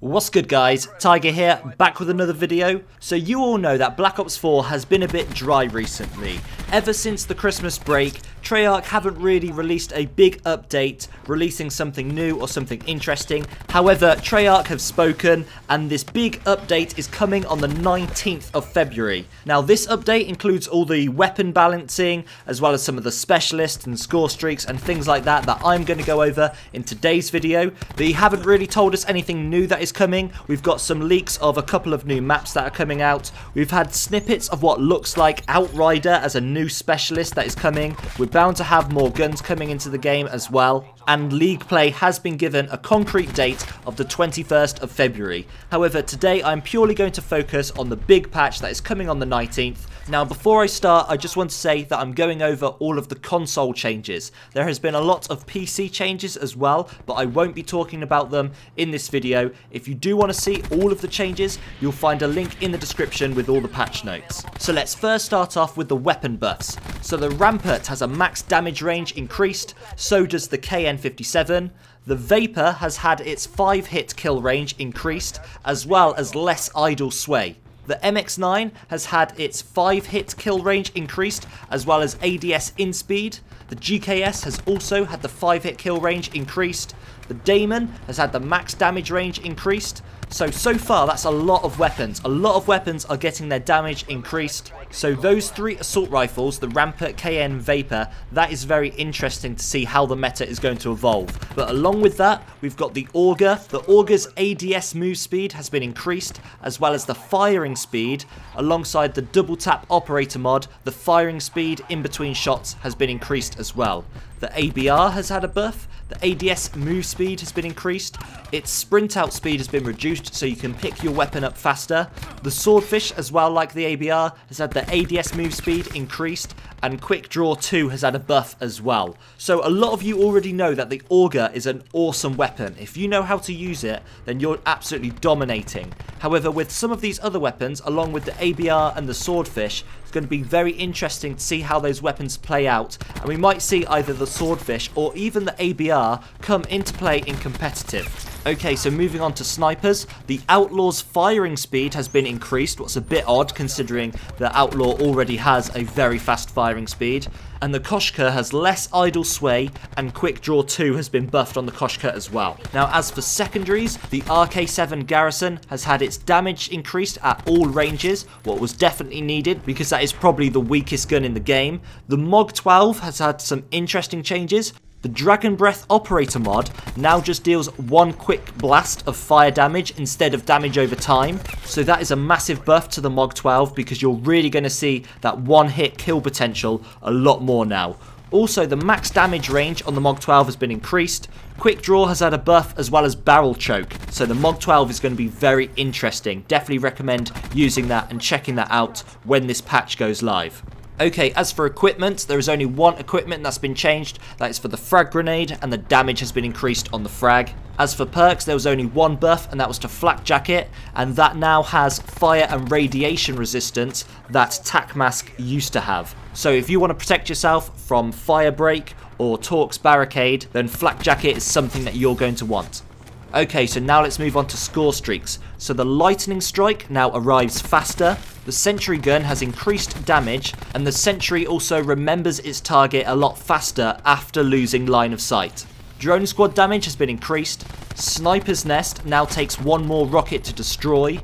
What's good guys, Tiger here, back with another video. So you all know that Black Ops 4 has been a bit dry recently. Ever since the Christmas break, Treyarch haven't really released a big update, releasing something new or something interesting. However, Treyarch have spoken and this big update is coming on the 19th of February. Now this update includes all the weapon balancing, as well as some of the specialists and score streaks and things like that I'm going to go over in today's video. They haven't really told us anything new that is coming. We've got some leaks of a couple of new maps that are coming out. We've had snippets of what looks like Outrider as a new specialist that is coming. We're bound to have more guns coming into the game as well. And League Play has been given a concrete date of the 21st of February. However, today I'm purely going to focus on the big patch that is coming on the 19th. Now before I start, I just want to say that I'm going over all of the console changes. There has been a lot of PC changes as well, but I won't be talking about them in this video. If you do want to see all of the changes, you'll find a link in the description with all the patch notes. So let's first start off with the weapon buffs. So the Rampart has a max damage range increased, so does the KN57. The Vapor has had its 5-hit kill range increased, as well as less idle sway. The MX9 has had its 5-hit kill range increased, as well as ADS in speed. The GKS has also had the 5-hit kill range increased. The Daemon has had the max damage range increased. So far that's a lot of weapons. A lot of weapons are getting their damage increased. So those three assault rifles, the Rampart, KN, Vapor, that is very interesting to see how the meta is going to evolve. But along with that, we've got the Auger. The Auger's ADS move speed has been increased, as well as the firing speed. Alongside the double tap operator mod, the firing speed in between shots has been increased as well. The ABR has had a buff. The ADS move speed has been increased. Its sprint out speed has been reduced so you can pick your weapon up faster. The Swordfish, as well like the ABR, has had the ADS move speed increased, and Quick Draw 2 has had a buff as well. So a lot of you already know that the Auger is an awesome weapon. If you know how to use it, then you're absolutely dominating. However, with some of these other weapons, along with the ABR and the Swordfish, it's going to be very interesting to see how those weapons play out, and we might see either the Swordfish or even the ABR come into play in competitive. Okay, so moving on to snipers, the Outlaw's firing speed has been increased, what's a bit odd considering the Outlaw already has a very fast firing speed. And the Koshka has less idle sway, and Quick Draw 2 has been buffed on the Koshka as well. Now as for secondaries, the RK7 Garrison has had its damage increased at all ranges, what was definitely needed because that is probably the weakest gun in the game. The MOG 12 has had some interesting changes. The Dragon Breath Operator mod now just deals one quick blast of fire damage instead of damage over time. So that is a massive buff to the MOG 12 because you're really going to see that one hit kill potential a lot more now. Also, the max damage range on the MOG 12 has been increased. Quick Draw has had a buff as well as Barrel Choke. So the MOG 12 is going to be very interesting. Definitely recommend using that and checking that out when this patch goes live. Okay, as for equipment, there is only one equipment that's been changed. That is for the frag grenade, and the damage has been increased on the frag. As for perks, there was only one buff, and that was to Flak Jacket, and that now has fire and radiation resistance that Tac Mask used to have. So if you want to protect yourself from Fire Break or Torque's Barricade, then Flak Jacket is something that you're going to want. Okay, so now let's move on to score streaks. So the Lightning Strike now arrives faster, the Sentry Gun has increased damage, and the Sentry also remembers its target a lot faster after losing line of sight. Drone Squad damage has been increased, Sniper's Nest now takes one more rocket to destroy,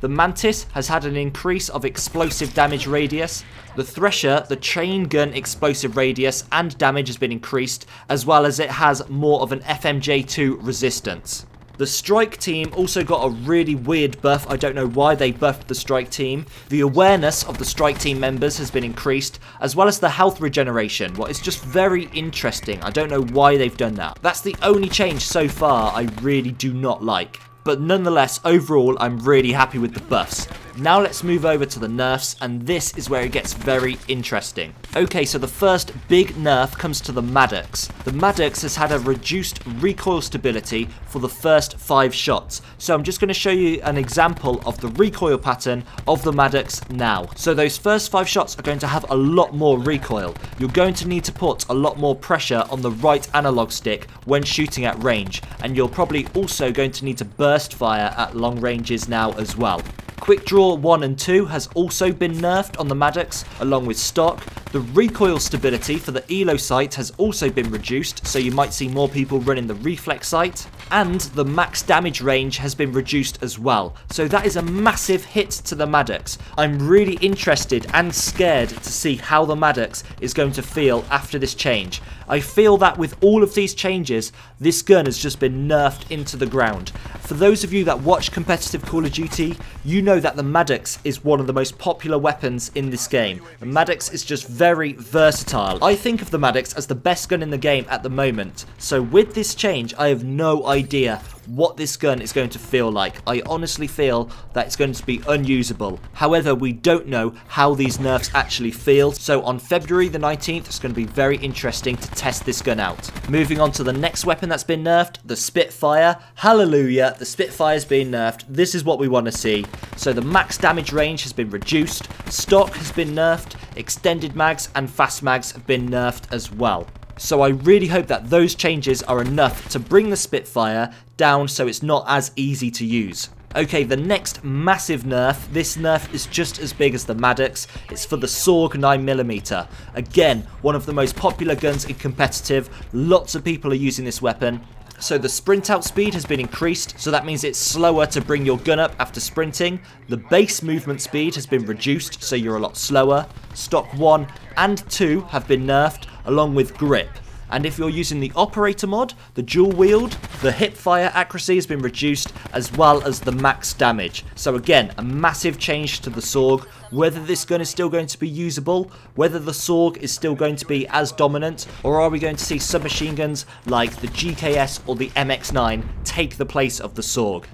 the Mantis has had an increase of explosive damage radius, the Thresher, the chain gun explosive radius and damage has been increased, as well as it has more of an FMJ2 resistance. The Strike Team also got a really weird buff. I don't know why they buffed the Strike Team. The awareness of the Strike Team members has been increased, as well as the health regeneration. Well, it's just very interesting. I don't know why they've done that. That's the only change so far I really do not like. But nonetheless, overall, I'm really happy with the buffs. Now let's move over to the nerfs, and this is where it gets very interesting. Okay, so the first big nerf comes to the Maddox. The Maddox has had a reduced recoil stability for the first 5 shots. So I'm just going to show you an example of the recoil pattern of the Maddox now. So those first 5 shots are going to have a lot more recoil. You're going to need to put a lot more pressure on the right analog stick when shooting at range, and you're probably also going to need to burst fire at long ranges now as well. Quick Draw 1 and 2 has also been nerfed on the Maddox, along with stock. The recoil stability for the ELO sight has also been reduced, so you might see more people running the reflex sight. And the max damage range has been reduced as well, so that is a massive hit to the Maddox. I'm really interested and scared to see how the Maddox is going to feel after this change. I feel that with all of these changes, this gun has just been nerfed into the ground. For those of you that watch competitive Call of Duty, you know that the Maddox is one of the most popular weapons in this game. The Maddox is just very versatile. I think of the Maddox as the best gun in the game at the moment, so with this change, I have no idea what this gun is going to feel like. I honestly feel that it's going to be unusable. However, we don't know how these nerfs actually feel, so on February the 19th, it's going to be very interesting to test this gun out. Moving on to the next weapon that's been nerfed, the Spitfire. Hallelujah, the Spitfire's been nerfed. This is what we want to see. So the max damage range has been reduced, stock has been nerfed, extended mags and fast mags have been nerfed as well. So I really hope that those changes are enough to bring the Spitfire down so it's not as easy to use. Okay, the next massive nerf, this nerf is just as big as the Maddox. It's for the Saug 9mm. Again, one of the most popular guns in competitive. Lots of people are using this weapon. So the sprint out speed has been increased, so that means it's slower to bring your gun up after sprinting. The base movement speed has been reduced, so you're a lot slower. Stock 1 and 2 have been nerfed, along with grip. And if you're using the operator mod, the dual wield, the hip fire accuracy has been reduced, as well as the max damage. So again, a massive change to the Saug. Whether this gun is still going to be usable, whether the Saug is still going to be as dominant, or are we going to see submachine guns like the GKS or the MX9 take the place of the Saug?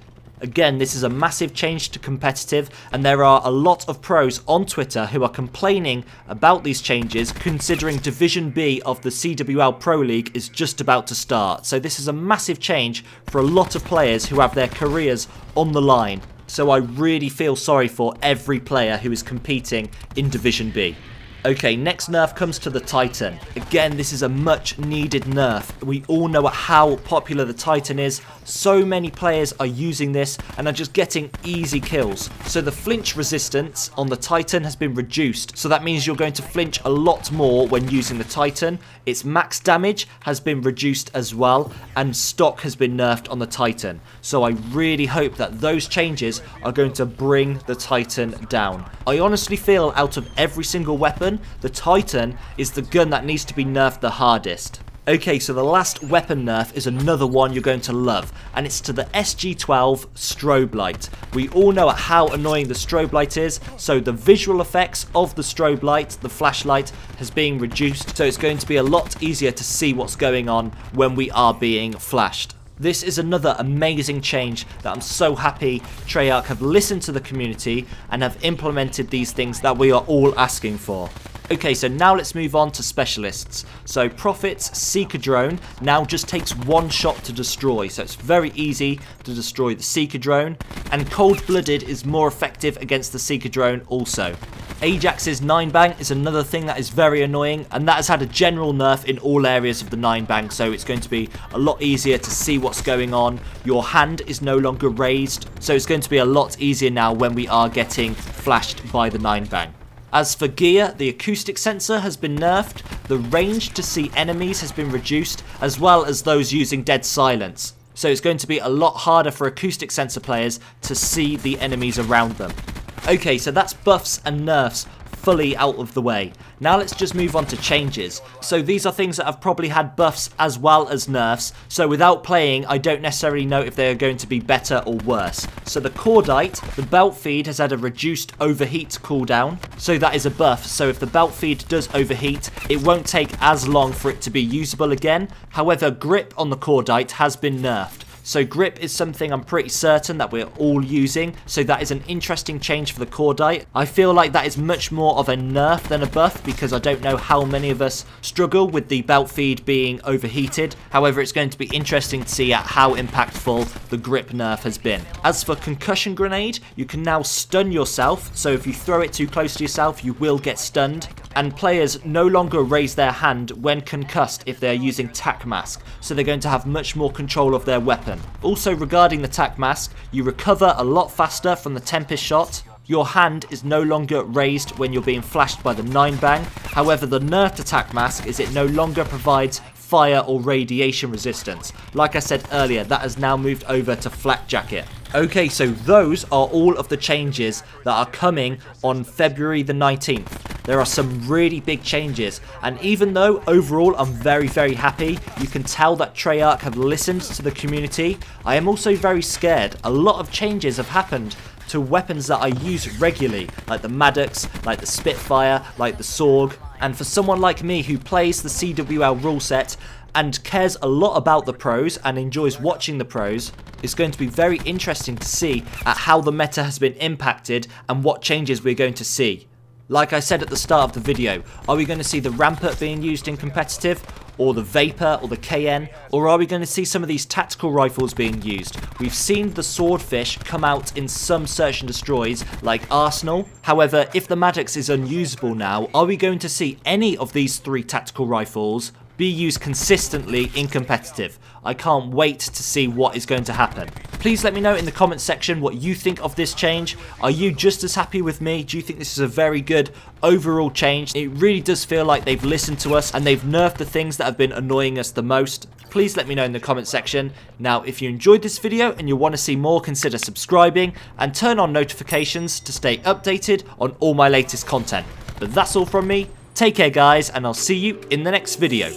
Again, this is a massive change to competitive, and there are a lot of pros on Twitter who are complaining about these changes, considering Division B of the CWL Pro League is just about to start. So this is a massive change for a lot of players who have their careers on the line. So I really feel sorry for every player who is competing in Division B. Okay, next nerf comes to the Titan. Again, this is a much needed nerf. We all know how popular the Titan is. So many players are using this and are just getting easy kills. So the flinch resistance on the Titan has been reduced. So that means you're going to flinch a lot more when using the Titan. Its max damage has been reduced as well, and stock has been nerfed on the Titan. So I really hope that those changes are going to bring the Titan down. I honestly feel out of every single weapon, the Titan is the gun that needs to be nerfed the hardest. Okay, so the last weapon nerf is another one you're going to love, and it's to the SG12 strobe light. We all know how annoying the strobe light is, so the visual effects of the strobe light, the flashlight, has been reduced, so it's going to be a lot easier to see what's going on when we are being flashed. This is another amazing change that I'm so happy Treyarch have listened to the community and have implemented these things that we are all asking for. Okay, so now let's move on to specialists. So Prophet's Seeker drone now just takes one shot to destroy, so it's very easy to destroy the Seeker drone, and Cold-Blooded is more effective against the Seeker drone also. Ajax's 9-bang is another thing that is very annoying, and that has had a general nerf in all areas of the 9-bang, so it's going to be a lot easier to see what's going on. Your hand is no longer raised, so it's going to be a lot easier now when we are getting flashed by the 9-bang. As for gear, the acoustic sensor has been nerfed, the range to see enemies has been reduced, as well as those using dead silence. So it's going to be a lot harder for acoustic sensor players to see the enemies around them. Okay, so that's buffs and nerfs fully out of the way. Now let's just move on to changes. So these are things that have probably had buffs as well as nerfs, so without playing I don't necessarily know if they are going to be better or worse. So the Cordite, the belt feed has had a reduced overheat cooldown, so that is a buff. So if the belt feed does overheat, it won't take as long for it to be usable again. However, grip on the Cordite has been nerfed. So grip is something I'm pretty certain that we're all using, so that is an interesting change for the Cordite. I feel like that is much more of a nerf than a buff, because I don't know how many of us struggle with the belt feed being overheated. However, it's going to be interesting to see at how impactful the grip nerf has been. As for concussion grenade, you can now stun yourself, so if you throw it too close to yourself, you will get stunned. And players no longer raise their hand when concussed if they're using tac mask, so they're going to have much more control of their weapon. Also, regarding the tac mask, you recover a lot faster from the Tempest shot. Your hand is no longer raised when you're being flashed by the 9-bang. However, the nerf to tac mask is it no longer provides fire or radiation resistance. Like I said earlier, that has now moved over to flak jacket. Okay, so those are all of the changes that are coming on February the 19th. There are some really big changes, and even though overall I'm very happy, you can tell that Treyarch have listened to the community, I am also very scared. A lot of changes have happened to weapons that I use regularly, like the Maddox, like the Spitfire, like the Saug, and for someone like me who plays the CWL rule set and cares a lot about the pros and enjoys watching the pros, it's going to be very interesting to see at how the meta has been impacted and what changes we're going to see. Like I said at the start of the video, are we going to see the Rampart being used in competitive, or the Vapor, or the KN, or are we going to see some of these tactical rifles being used? We've seen the Swordfish come out in some search and destroys like Arsenal. However, if the Maddox is unusable now, are we going to see any of these 3 tactical rifles be used consistently in competitive? I can't wait to see what is going to happen. Please let me know in the comments section what you think of this change. Are you just as happy with me? Do you think this is a very good overall change? It really does feel like they've listened to us and they've nerfed the things that have been annoying us the most. Please let me know in the comments section. Now, if you enjoyed this video and you want to see more, consider subscribing and turn on notifications to stay updated on all my latest content. But that's all from me. Take care guys, and I'll see you in the next video.